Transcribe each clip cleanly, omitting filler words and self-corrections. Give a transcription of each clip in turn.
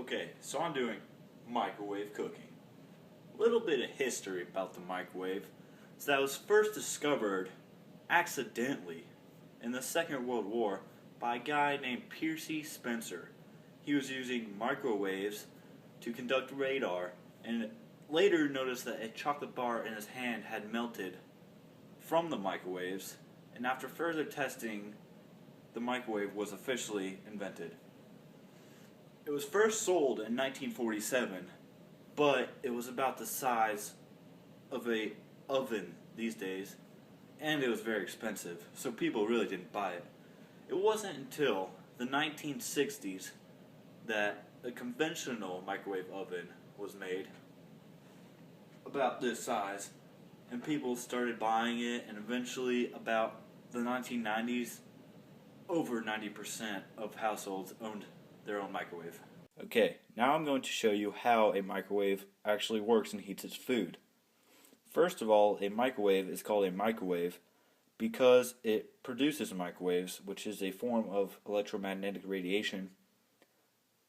Okay, so I'm doing microwave cooking. A little bit of history about the microwave. So that was first discovered accidentally in the Second World War by a guy named Percy Spencer. He was using microwaves to conduct radar and later noticed that a chocolate bar in his hand had melted from the microwaves, and after further testing, the microwave was officially invented. It was first sold in 1947, but it was about the size of a oven these days, and it was very expensive, so people really didn't buy it. It wasn't until the 1960s that a conventional microwave oven was made, about this size, and people started buying it, and eventually about the 1990s, over 90% of households owned their own microwave. Okay, now I'm going to show you how a microwave actually works and heats its food. First of all, a microwave is called a microwave because it produces microwaves, which is a form of electromagnetic radiation,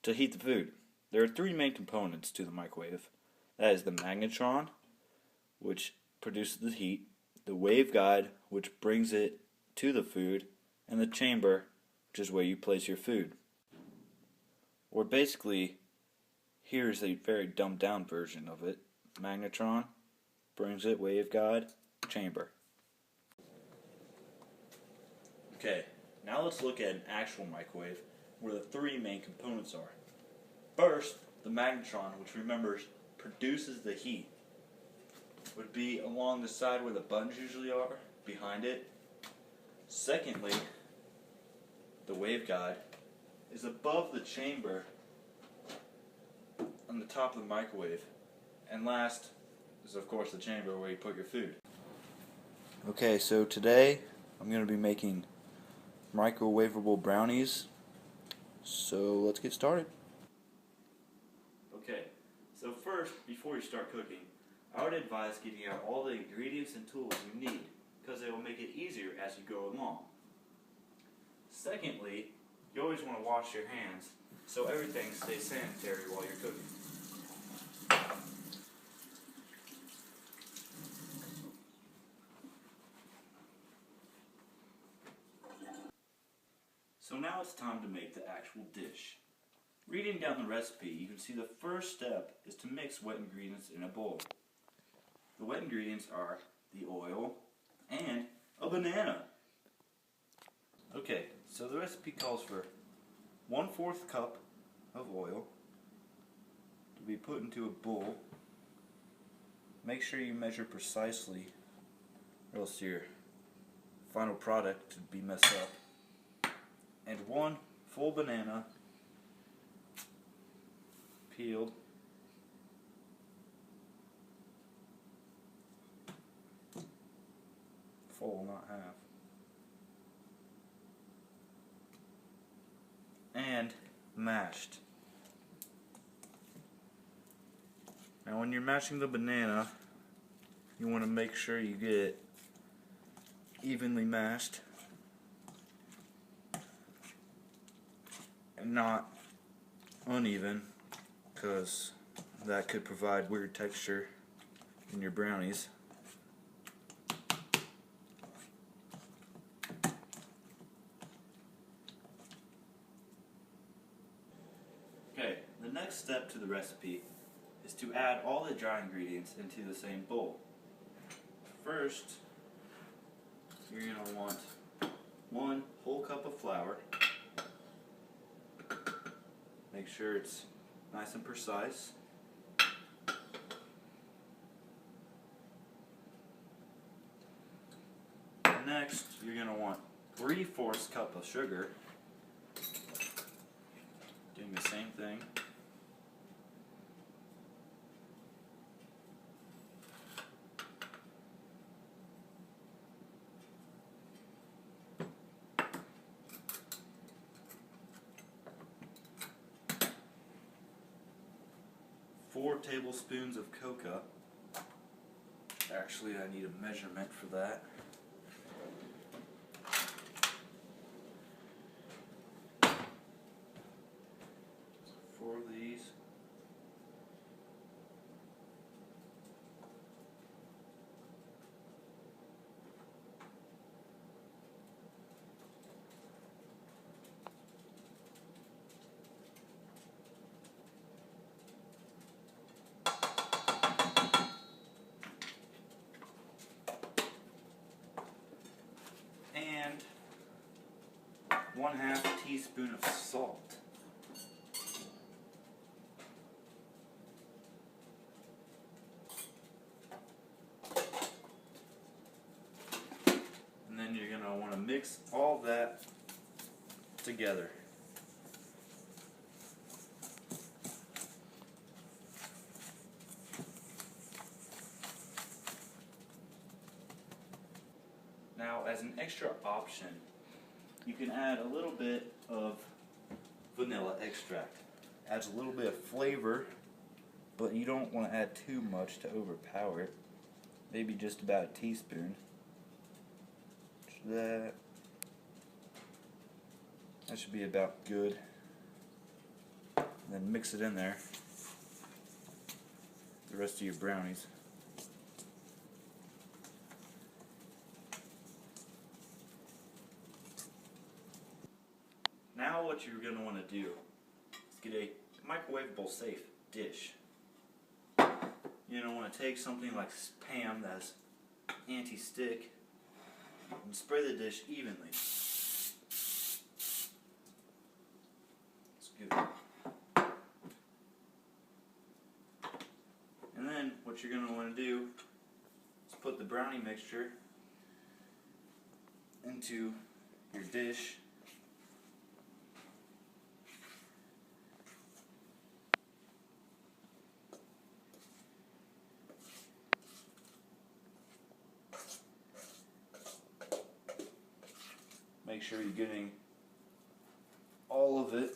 to heat the food. There are three main components to the microwave. That is the magnetron, which produces the heat, the waveguide, which brings it to the food, and the chamber, which is where you place your food. Or basically, here's a very dumbed down version of it. Magnetron brings it, waveguide, chamber. Okay, now let's look at an actual microwave where the three main components are. First, the magnetron, which remembers produces the heat, would be along the side where the buttons usually are, behind it. Secondly, the waveguide is above the chamber on the top of the microwave. And last is of course the chamber where you put your food. Okay, so today I'm going to be making microwavable brownies. So let's get started. Okay, so first, before you start cooking, I would advise getting out all the ingredients and tools you need, because they will make it easier as you go along. Secondly, you always want to wash your hands so everything stays sanitary while you're cooking. So now it's time to make the actual dish. Reading down the recipe, you can see the first step is to mix wet ingredients in a bowl. The wet ingredients are the oil and a banana. Okay, so the recipe calls for 1/4 cup of oil to be put into a bowl. Make sure you measure precisely, or else your final product could be messed up. And 1 full banana, peeled. Full, not half. And mashed. Now when you're mashing the banana, you want to make sure you get it evenly mashed and not uneven, because that could provide weird texture in your brownies. Okay, the next step to the recipe is to add all the dry ingredients into the same bowl. First, you're going to want 1 whole cup of flour. Make sure it's nice and precise. Next, you're going to want 3/4 cup of sugar. Doing the same thing. Four tablespoons of cocoa. Actually, I need a measurement for that. 4 of these. 1/2 teaspoon of salt. And then you're going to want to mix all that together. Now, as an extra option, you can add a little bit of vanilla extract. Adds a little bit of flavor, but you don't want to add too much to overpower it. Maybe just about a teaspoon. That should be about good. And then mix it in there. The rest of your brownies. Now what you're going to want to do is get a microwavable safe dish. You're going to want to take something like Pam that's anti-stick and spray the dish evenly. That's good. And then what you're going to want to do is put the brownie mixture into your dish. Make sure you're getting all of it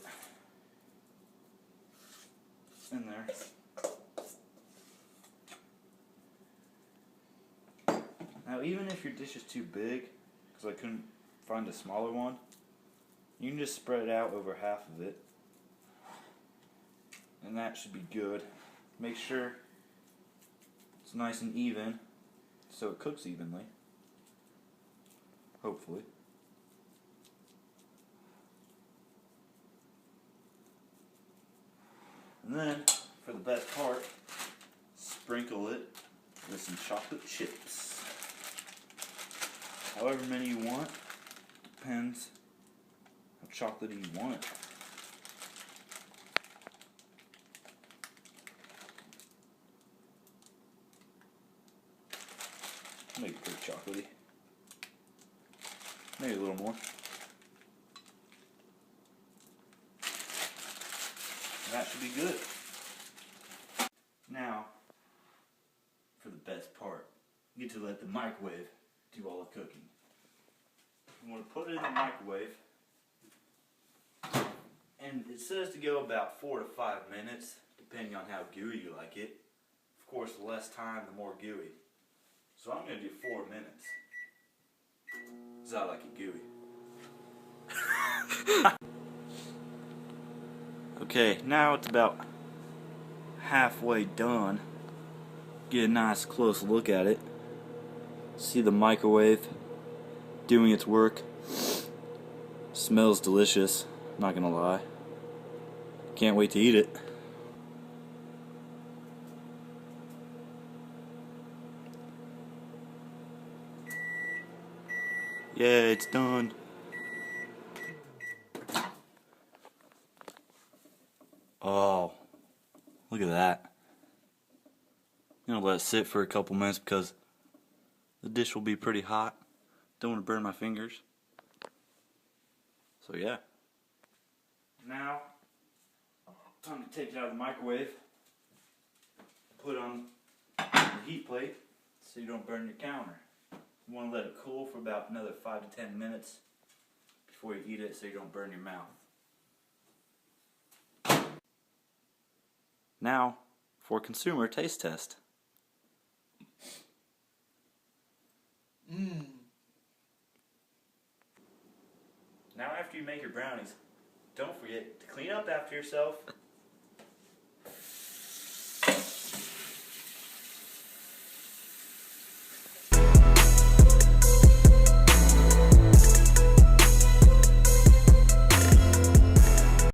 in there. Now, even if your dish is too big, because I couldn't find a smaller one, you can just spread it out over half of it, and that should be good. Make sure it's nice and even so it cooks evenly, hopefully. And then, for the best part, sprinkle it with some chocolate chips. However many you want, depends how chocolatey you want it. Maybe pretty chocolatey. Maybe a little more. That should be good. Now, for the best part, you get to let the microwave do all the cooking. You want to put it in the microwave, and it says to go about 4 to 5 minutes, depending on how gooey you like it. Of course, the less time, the more gooey. So I'm going to do 4 minutes, because I like it gooey. Okay, now it's about halfway done. Get a nice close look at it. See the microwave doing its work. Smells delicious, not gonna lie. Can't wait to eat it. Yeah, it's done. Oh, look at that. I'm gonna let it sit for a couple minutes because the dish will be pretty hot. Don't want to burn my fingers. So yeah. Now, time to take it out of the microwave. Put it on the heat plate so you don't burn your counter. You want to let it cool for about another 5 to 10 minutes before you eat it so you don't burn your mouth. Now, for consumer taste test. Now after you make your brownies, don't forget to clean up after yourself